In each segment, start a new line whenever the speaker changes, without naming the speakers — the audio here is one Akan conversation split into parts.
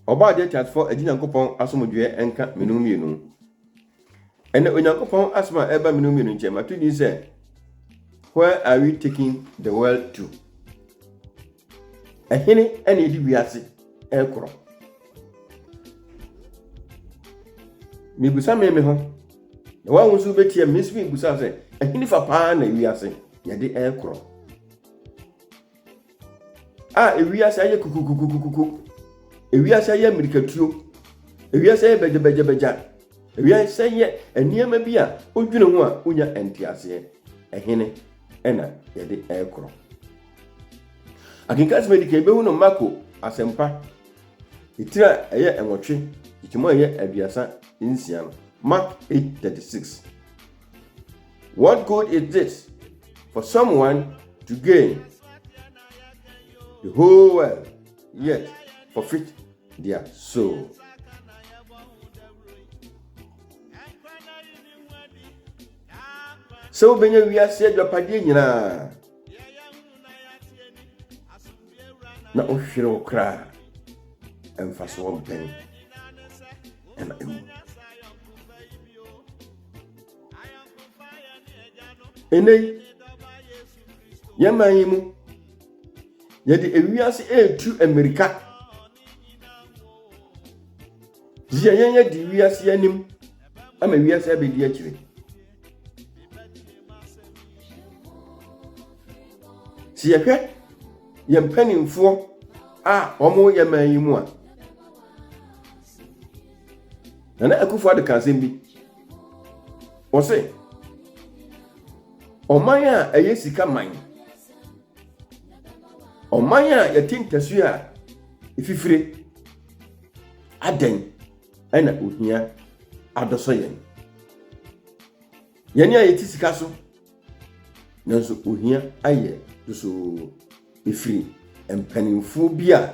Oba de transfer edi Nyankopɔn asomdwe enka menum mienu. Ene Onyankopɔn asoma eba menum mienu nche matu di say, where are we taking the world to? Ehene ene di wiase ekro. Mi busa me ho. Na wa wonso betie mesmi busa say, ehene fa pa na wiase ye de ekro. Ewiase aye kukukukukuku. Ewiase aye mirikatuo. Ewiase aye beja. Ewiase aye eniema bi a odwene ho a onya entiase. Ehene ena ye de ekro. Akinkas medike be hu no mako asempa. Itira eye enwotwe. Itimo eye abiasa nsia no. Mark 8:36. What good is this for someone to gain the whole world, yet forfeit their soul? So benya wiase adwapade nyina na ohwere okra emfaso wompen ena emu enei yamayimu yedi ewiase etu America yenya di wiase anim ama wiase abedi akire si yehwe yempanimfo omo yamayimu a na Akufo Addo kansem bi o se oman a eyesika man oman a yatintasu a ififire adan ana ohia adoso yen a yetisika so nanso ohia aye doso ifiri empanimfo bi a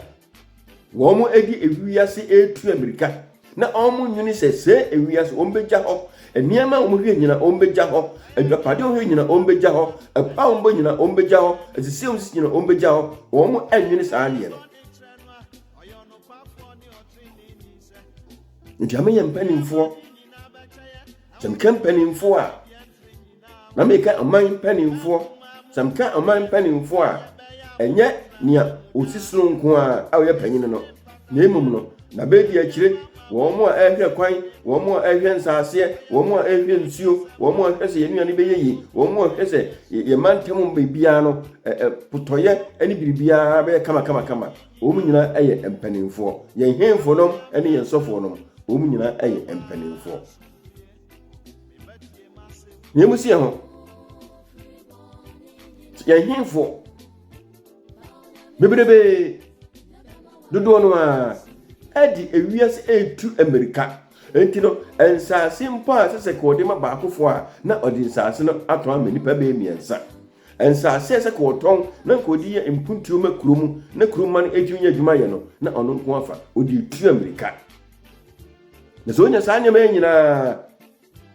wo mo edi ewiase etu America na omo nyuni se ewiase ombeja ho eniema omohwe nyina ombeja ho adwapade ohwe nyina ombeja ho apa ombo nyina ombeja ho asise nyina ombeja ho wo mo anwini saa de no ndiame yempanimfo semkampanimfo a na meka oman panimfo samka oman panimfo a enye nia osisiro nko a awoye panyine no na emum no na bedi akire wo mo a ehwe kwan wo mo a ehwe nsase wo mo a ehwe nsuo wo mo a hwese yenuane beyeyi wo mo a hwese ye mantem bebia no putoye ani biribia be kama wo mu nyina eye empanimfo ye hemfo nom ani ye sofo nom wo mu nyina eye empanimfo nyemusi ho ye hemfo bebrebe dodo no a edi ewiase etu America entino ensase mpo a sese ko de ma baakofo a na odi nsase no ato amani pa be miensa ensase se ko ton na ko di ya impuntuo makrumu na kruma no ejunya adwuma ye no na ono nko afa odi etu America na so nya sa nya ma nyina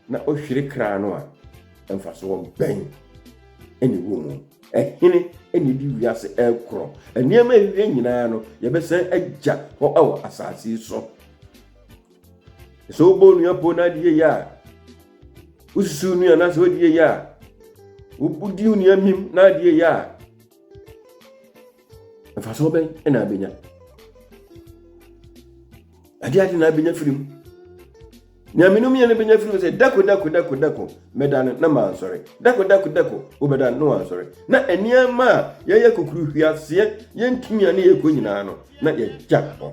na ohwire kra no a emfaso wo ben eni wo mu ehene eni di wiase ekro eniema ewie nyina no ye besen agya ho awo asase so so bonu ya pona die ya ususu nu ya na so die ya ubudi nu ya mim na die ya emfaso ben ena abenya adi na abenya firim nyaminu ye ne benya firim se dako medan na ma sorry dako obedan no an sorry na eniema ye kokuru hwiase ye ntumi ane ye ko nyina no na ye japo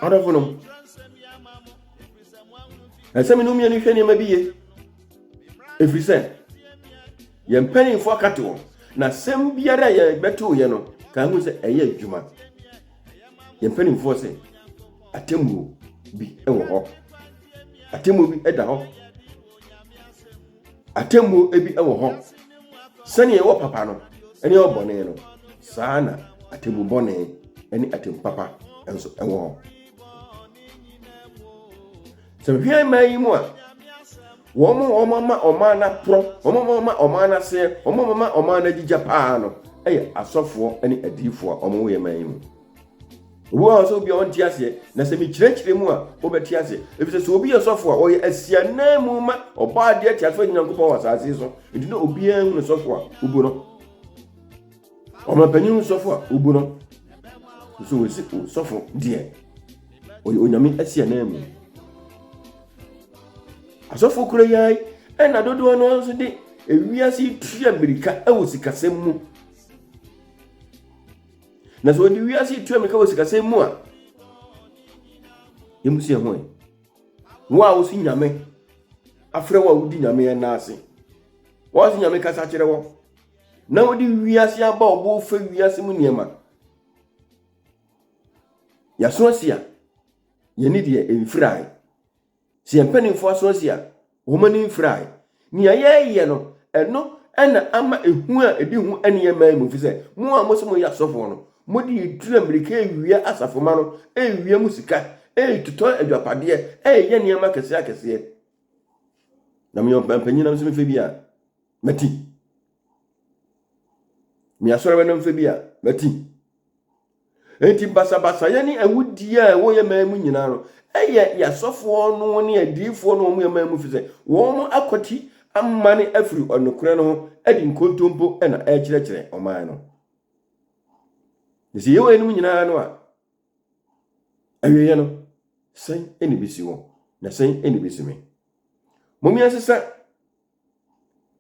arafunum aseminu ye ne hwe ne ma biye efrise ye mpani fo akato na sem biara ye beto ye no ka hu se eye adwuma ye mpani fo se atemu bi ewo ho atemu bi eda ho atemu ebi ewo ho sani ewo papa no eni obone no sana atemu bone eni atemu papa enso ewo ho se hwe mai mu a wo mama omana pro omana se omama omana gija pa no eye asofo eni adifo omo we mai mu Wo so bi on tiase na se mi kirekire mu a wo be tiase efise so obi yesofo a oye asiana mu ma oba de tiase Nyankopɔn wasase so nti na obi an hu sofo a ubu no o ma panyin sofo a ubu no so we si sofo de oye onyame asiana mu asofo kura yai na dodo no so de ewiase tu Amerika e wo sikasem mu na so di wiase tu Amerika wo sikasem mu a yemusi ho e wo a wo si nyame afre wo wudi nyame na ase wo si nyame kasa kire wo na wo di wiase aba obo fa wiase mu niema ya so asia ye ni de enfrai si empanimfo aso asia wo mani enfrai ni ayeye no eno ana ama ehu a edi hu ane ye man mu fi se mu a mo so mo ya sofo no mo di tu Amerika ewia asafoma no ewia musika tuto adwapade ye niema kese akese na me pampanyin na so me fe bia mati mi asore we na me fe bia mati enti basa ye ni awudi a wo ye man mu nyina no ya sofo no ne adifo no mo ye man mu fi se wo mo akoti amane afiri onokure no ho adi nkontompo na kirekire oman no disi yewe no nyina no a awiye no sen eni bisi wo na sen eni bisi me momi asesa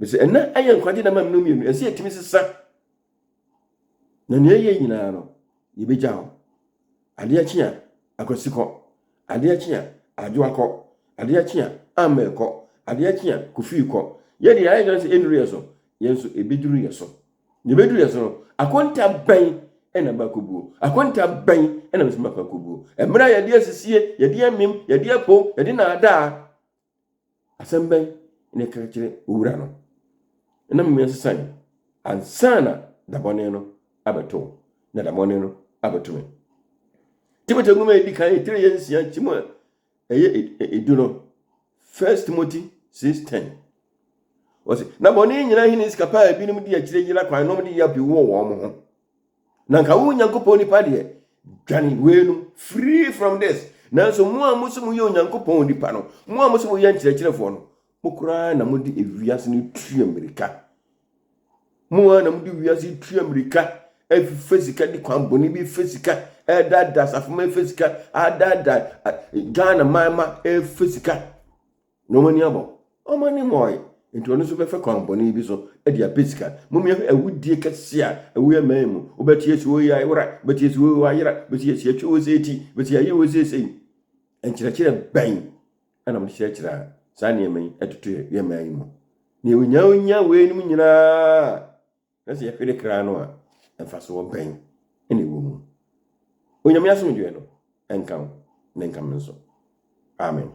bisi ena aye nkwade na mamno mienu esi etimi sesa na ne ye nyina no yebeja ho ade akia akosiko ade akia adwoako ade akia ameko ade akia kofi ko ye de aye no se enuru yeso yenso ebeduru yeso ne beduru yeso akonta ban ena bakobuo akonta ban ena mesima bakobuo emra ye de asisie ye de amem ye de apo ye de na ada asemban ne kakire owura no na mmea sesan ansana dabone no abeto na dabone no abeto me Timothy ngoma edi kan 3 years ya chimo eye edu no 1 Timothy 6:10 wose na bone nyina hini skapa binum di akire yira kwan no di ya bi wo wo mo ho na nka wo Nyankopɔn nipa de dwane wenu free from this na so mu a musu ye Nyankopɔn nipa no mu a musu ye nkirekirefo no mukura na mudi ewiase ni tu Amerika mu a na mudi wiase tu Amerika efisika di kwan boni bi fisika dada safuma fisika adada Ghana mama fisika no mani abo o mani moy enti onu so be fe kwan boni bi so dia pesika mumye awudie kese a awu emamu obetie si wo ya wura betie si wo ayira betie si atwa wo seti betie ayi wo sesei enkirekire ban ana mo kirekire sa ne eman atutu ye man mu ne onya we nim nyina na se yefede kra no a emfa so wo ban ene wo mu onyame asomdwe no enkam ne nkam nso amen.